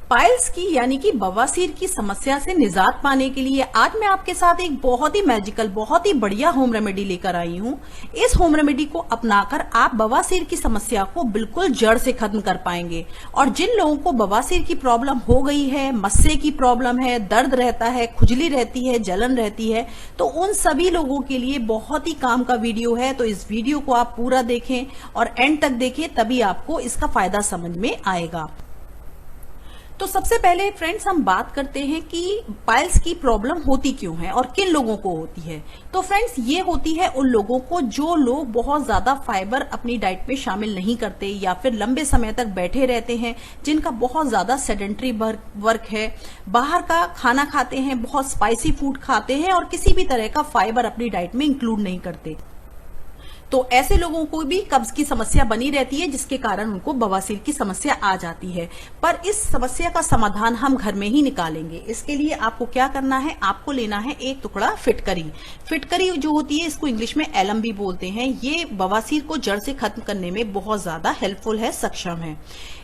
Piles की यानी कि बवासीर की समस्या से निजात पाने के लिए आज मैं आपके साथ एक बहुत ही मैजिकल, बहुत ही बढ़िया होम रेमेडी लेकर आई हूँ। इस होम रेमेडी को अपनाकर आप बवासीर की समस्या को बिल्कुल जड़ से खत्म कर पाएंगे। और जिन लोगों को बवासीर की प्रॉब्लम हो गई है, मस्से की प्रॉब्लम है, दर्द रहता है, खुजली रहती है, जलन रहती है, तो उन सभी लोगों के लिए बहुत ही काम का वीडियो है। तो इस वीडियो को आप पूरा देखें और एंड तक देखें, तभी आपको इसका फायदा समझ में आएगा। तो सबसे पहले फ्रेंड्स हम बात करते हैं कि पाइल्स की प्रॉब्लम होती क्यों है और किन लोगों को होती है। तो फ्रेंड्स ये होती है उन लोगों को जो लोग बहुत ज्यादा फाइबर अपनी डाइट में शामिल नहीं करते या फिर लंबे समय तक बैठे रहते हैं, जिनका बहुत ज्यादा सेडेंटरी वर्क है, बाहर का खाना खाते हैं, बहुत स्पाइसी फूड खाते हैं और किसी भी तरह का फाइबर अपनी डाइट में इंक्लूड नहीं करते। तो ऐसे लोगों को भी कब्ज की समस्या बनी रहती है, जिसके कारण उनको बवासीर की समस्या आ जाती है। पर इस समस्या का समाधान हम घर में ही निकालेंगे। इसके लिए आपको क्या करना है, आपको लेना है एक टुकड़ा फिटकरी। फिटकरी जो होती है, इसको इंग्लिश में एलम भी बोलते हैं। ये बवासीर को जड़ से खत्म करने में बहुत ज्यादा हेल्पफुल है, सक्षम है।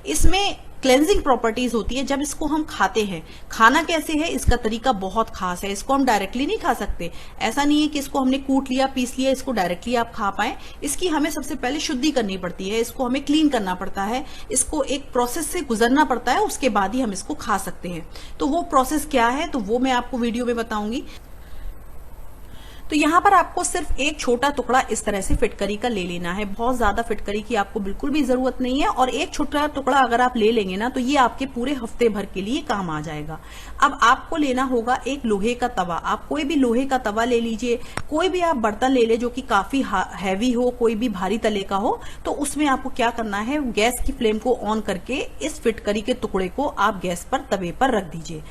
इसमें क्लेंजिंग प्रॉपर्टीज होती है। जब इसको हम खाते हैं, खाना कैसे है, इसका तरीका बहुत खास है। इसको हम डायरेक्टली नहीं खा सकते। ऐसा नहीं है कि इसको हमने कूट लिया, पीस लिया, इसको डायरेक्टली आप खा पाए। इसकी हमें सबसे पहले शुद्धि करनी पड़ती है, इसको हमें क्लीन करना पड़ता है, इसको एक प्रोसेस से गुजरना पड़ता है, उसके बाद ही हम इसको खा सकते हैं। तो वो प्रोसेस क्या है, तो वो मैं आपको वीडियो में बताऊंगी। तो यहाँ पर आपको सिर्फ एक छोटा टुकड़ा इस तरह से फिटकरी का ले लेना है। बहुत ज्यादा फिटकरी की आपको बिल्कुल भी जरूरत नहीं है, और एक छोटा टुकड़ा अगर आप ले लेंगे ना, तो ये आपके पूरे हफ्ते भर के लिए काम आ जाएगा। अब आपको लेना होगा एक लोहे का तवा। आप कोई भी लोहे का तवा ले लीजिए, कोई भी आप बर्तन ले ले जो कि काफी हैवी हो, कोई भी भारी तले का हो। तो उसमें आपको क्या करना है, गैस की फ्लेम को ऑन करके इस फिटकरी के टुकड़े को आप गैस पर, तवे पर रख दीजिए।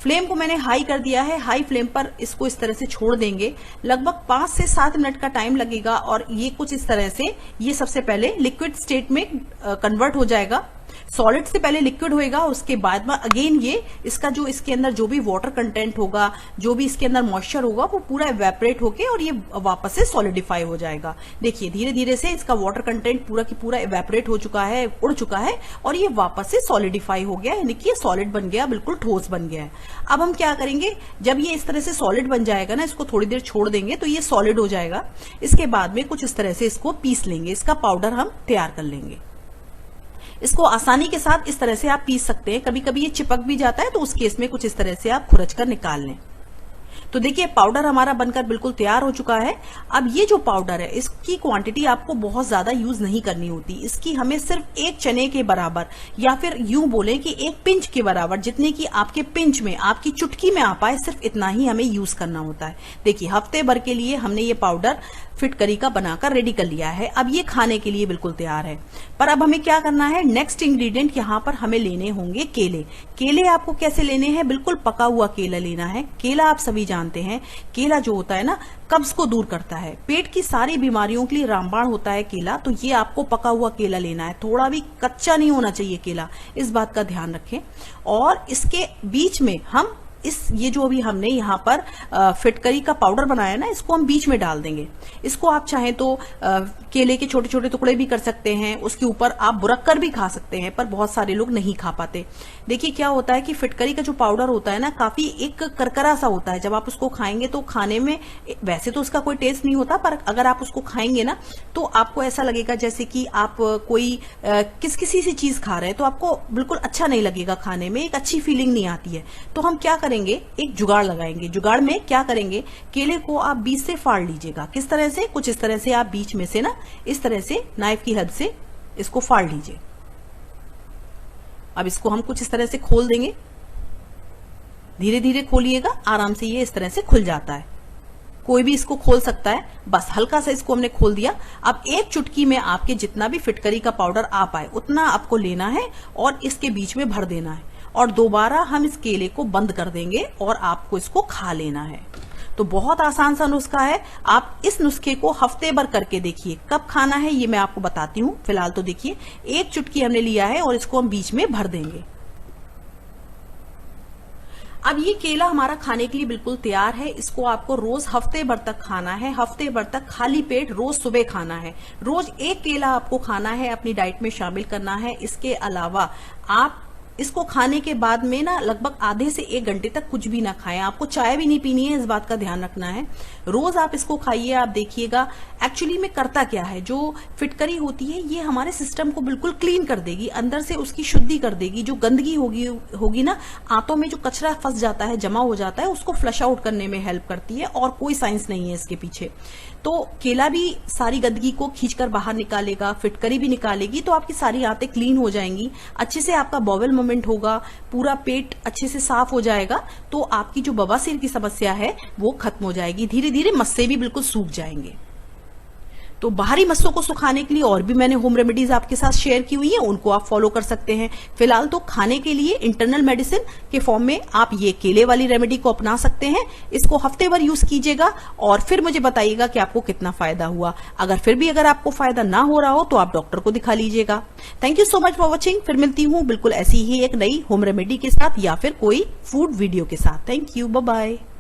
फ्लेम को मैंने हाई कर दिया है। हाई फ्लेम पर इसको इस तरह से छोड़ देंगे। लगभग 5 से 7 मिनट का टाइम लगेगा और ये कुछ इस तरह से, ये सबसे पहले लिक्विड स्टेट में कन्वर्ट हो जाएगा। सॉलिड से पहले लिक्विड होएगा, उसके बाद में अगेन ये इसका जो इसके अंदर जो भी वाटर कंटेंट होगा, जो भी इसके अंदर मॉइस्चर होगा, वो पूरा इवेपोरेट होके और ये वापस से सॉलिडिफाई हो जाएगा। देखिए धीरे धीरे से इसका वाटर कंटेंट पूरा की पूरा इवेपोरेट हो चुका है, उड़ चुका है, और ये वापस से सॉलिडिफाई हो गया, यानी कि ये सॉलिड बन गया, बिल्कुल ठोस बन गया है। अब हम क्या करेंगे, जब ये इस तरह से सॉलिड बन जाएगा ना, इसको थोड़ी देर छोड़ देंगे तो ये सॉलिड हो जाएगा। इसके बाद में कुछ इस तरह से इसको पीस लेंगे, इसका पाउडर हम तैयार कर लेंगे। इसको आसानी के साथ इस तरह से आप पीस सकते हैं। कभी कभी ये चिपक भी जाता है, तो उस केस में कुछ इस तरह से आप खुरच कर निकाल लें। तो देखिए पाउडर हमारा बनकर बिल्कुल तैयार हो चुका है। अब ये जो पाउडर है, इसकी क्वांटिटी आपको बहुत ज्यादा यूज नहीं करनी होती। इसकी हमें सिर्फ एक चने के बराबर, या फिर यूं बोले कि एक पिंच के बराबर, जितने की आपके पिंच में, आपकी चुटकी में आ पाए, सिर्फ इतना ही हमें यूज करना होता है। देखिए हफ्ते भर के लिए हमने ये पाउडर फिटकरी का बनाकर रेडी कर लिया है। अब ये खाने के लिए बिल्कुल तैयार है। पर अब हमें क्या करना है, नेक्स्ट इंग्रेडिएंट यहाँ पर हमें लेने होंगे केले। केले आपको कैसे लेने हैं, बिल्कुल पका हुआ केला लेना है। केला आप सभी जानते हैं, केला जो होता है ना, कब्ज को दूर करता है, पेट की सारी बीमारियों के लिए रामबाण होता है केला। तो ये आपको पका हुआ केला लेना है, थोड़ा भी कच्चा नहीं होना चाहिए केला, इस बात का ध्यान रखें। और इसके बीच में हम ये जो अभी हमने यहाँ पर फिटकरी का पाउडर बनाया ना, इसको हम बीच में डाल देंगे। इसको आप चाहें तो केले के छोटे छोटे टुकड़े भी कर सकते हैं, उसके ऊपर आप बुरक कर भी खा सकते हैं, पर बहुत सारे लोग नहीं खा पाते। देखिए क्या होता है कि फिटकरी का जो पाउडर होता है ना, काफी एक करकरा सा होता है। जब आप उसको खाएंगे तो खाने में वैसे तो उसका कोई टेस्ट नहीं होता, पर अगर आप उसको खाएंगे ना, तो आपको ऐसा लगेगा जैसे कि आप कोई किसी सी चीज खा रहे हैं, तो आपको बिल्कुल अच्छा नहीं लगेगा, खाने में एक अच्छी फीलिंग नहीं आती है। तो हम क्या करेंगे, एक जुगाड़ लगाएंगे। जुगाड़ में क्या करेंगे, केले को आप बीच से फाड़ लीजिएगा। किस तरह से, कुछ इस तरह से आप बीच में से ना, इस तरह से नाइफ की हेल्प से इसको फाड़ लीजिए। अब इसको हम कुछ इस तरह से खोल देंगे। धीरे धीरे खोलिएगा, आराम से ये इस तरह से खुल जाता है। कोई भी इसको खोल सकता है। बस हल्का सा इसको हमने खोल दिया। अब एक चुटकी में आपके जितना भी फिटकरी का पाउडर आ पाए उतना आपको लेना है और इसके बीच में भर देना है, और दोबारा हम इस केले को बंद कर देंगे और आपको इसको खा लेना है। तो बहुत आसान सा नुस्खा है। आप इस नुस्खे को हफ्ते भर करके देखिए। कब खाना है ये मैं आपको बताती हूँ। फिलहाल तो देखिए एक चुटकी हमने लिया है और इसको हम बीच में भर देंगे। अब ये केला हमारा खाने के लिए बिल्कुल तैयार है। इसको आपको रोज हफ्ते भर तक खाना है। हफ्ते भर तक खाली पेट रोज सुबह खाना है। रोज एक केला आपको खाना है, अपनी डाइट में शामिल करना है। इसके अलावा आप इसको खाने के बाद में ना लगभग आधे से 1 घंटे तक कुछ भी ना खाएं। आपको चाय भी नहीं पीनी है, इस बात का ध्यान रखना है। रोज आप इसको खाइए, आप देखिएगा एक्चुअली में करता क्या है। जो फिटकरी होती है ये हमारे सिस्टम को बिल्कुल क्लीन कर देगी, अंदर से उसकी शुद्धि कर देगी। जो गंदगी होगी ना, आंतों में जो कचरा फंस जाता है, जमा हो जाता है, उसको फ्लश आउट करने में हेल्प करती है, और कोई साइंस नहीं है इसके पीछे। तो केला भी सारी गंदगी को खींचकर बाहर निकालेगा, फिटकरी भी निकालेगी, तो आपकी सारी आंतें क्लीन हो जाएंगी, अच्छे से आपका बॉवेल मूवमेंट होगा, पूरा पेट अच्छे से साफ हो जाएगा। तो आपकी जो बवासीर की समस्या है वो खत्म हो जाएगी, धीरे धीरे मस्से भी बिल्कुल सूख जाएंगे। तो बाहरी मस्सों को सुखाने के लिए और भी मैंने होम रेमेडीज आपके साथ शेयर की हुई है, उनको आप फॉलो कर सकते हैं। फिलहाल तो खाने के लिए इंटरनल मेडिसिन के फॉर्म में आप ये केले वाली रेमेडी को अपना सकते हैं। इसको हफ्ते भर यूज कीजिएगा और फिर मुझे बताइएगा कि आपको कितना फायदा हुआ। अगर आपको फायदा ना हो रहा हो तो आप डॉक्टर को दिखा लीजिएगा। Thank you so much for watching. फिर मिलती हूँ बिल्कुल ऐसी ही एक नई होम रेमेडी के साथ या फिर कोई फूड वीडियो के साथ। Thank you, bye bye.